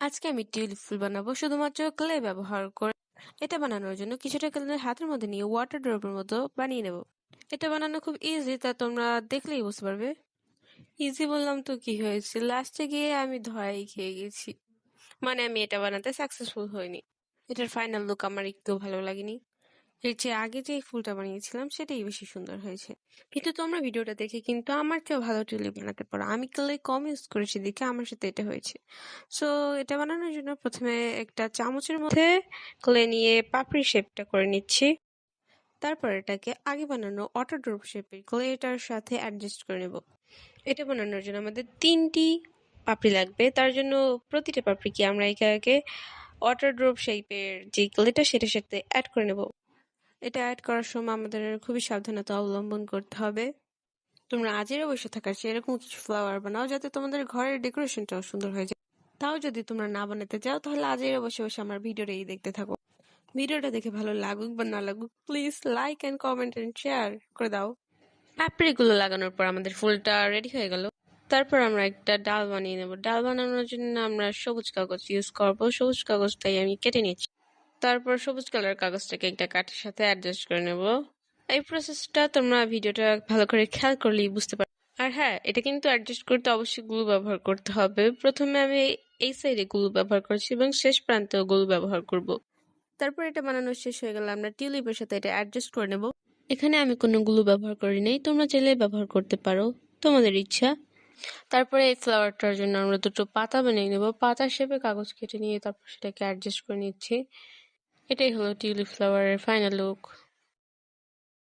আজকে আমি টিউলিপ ফুল বানাবো শুধুমাত্র ক্লে ব্যবহার করে। এটা বানানোর জন্য কিছুটা ক্লে হাতের মধ্যে নিয়ে ওয়াটার ড্রপের মতো বানিয়ে নেব। এটা বানানো খুব ইজি, তা তোমরা দেখলেই বুঝতে পারবে। ইজি বললাম তো কি হয়েছে, লাস্টে গিয়ে আমি ধরাই খেয়ে গেছি। মানে আমি এটা বানাতে সাকসেসফুল হইনি। এটার ফাইনাল লুক আমার একটু ভালো লাগেনি। এর চেয়ে আগে যে ফুলটা বানিয়েছিলাম সেটাই বেশি সুন্দর হয়েছে। কিন্তু তোমরা ভিডিওটা দেখে কিন্তু আমার চেয়েও ভালো টিউলিপ বানাতে পারো। আমি ক্লে কম ইউজ করেছি দেখে আমার সাথে এটা হয়েছে। সো এটা বানানোর জন্য প্রথমে একটা চামচের মধ্যে ক্লে নিয়ে পাপড়ি শেপটা করে নিচ্ছি। তারপর এটাকে আগে বানানো অটো ড্রপ শেপের ক্লে এটার সাথে অ্যাডজাস্ট করে নেব। এটা বানানোর জন্য আমাদের 3টি পাপড়ি লাগবে। তার জন্য প্রতিটা পাপড়িকে আমরা একে একে অটো ড্রপ শেপের যে ক্লেটা সেটার সাথে অ্যাড করে নেব। এটা অ্যাড করার সময় আমাদের খুবই সাবধানতা অবলম্বন করতে হবে। তোমরা আজেরও বসে থাকার চেয়ে এরকম কিছু ফ্লাওয়ার বানাও যাতে তোমাদের ঘরের ডেকোরেশনটাও সুন্দর হয়ে যায়। তাও যদি তোমরা না বানাতে চাও তাহলে আজেরও বসে বসে আমার ভিডিওটাই দেখতে থাকো। ভিডিওটা দেখে ভালো লাগুক বা না লাগুক, please like and comment and share করে দাও। পাপড়িগুলো লাগানোর পর আমাদের ফুলটা রেডি হয়ে গেল। তারপর আমরা একটা ডাল বানিয়ে নেব। ডাল বানানোর জন্য আমরা সবুজ কাগজ ইউজ করবো। সবুজ কাগজটাই আমি কেটে নিচ্ছি। তারপর সবুজ কালার কাগজটাকে একটা কাঠের সাথে অ্যাডজাস্ট করে নেব। এই প্রসেসটা তোমরা ভিডিওটা ভালো করে খেয়াল করলেই বুঝতে পারবে। আর হ্যাঁ, এটা কিন্তু অ্যাডজাস্ট করতে অবশ্যই গ্লু ব্যবহার করতে হবে। প্রথমে আমি এই সাইডে গ্লু ব্যবহার করছি এবং শেষ প্রান্তেও গ্লু ব্যবহার করব। তারপর এটা বানানো শেষ হয়ে গেলে আমরা টিউলিপের সাথে এটা অ্যাডজাস্ট করে নেব। এখানে আমি কোনো গ্লু ব্যবহার করি নাই, তোমরা চাইলে ব্যবহার করতে পারো, তোমাদের ইচ্ছা। তারপরে এই ফ্লাওয়ারটার জন্য আমরা দুটো পাতা বানিয়ে নেব। পাতার শেপে কাগজ কেটে নিয়ে তারপর সেটাকে অ্যাডজাস্ট করে নিচ্ছি। এটাই হলো টিউলিপ ফ্লাওয়ারের ফাইনাল লুক।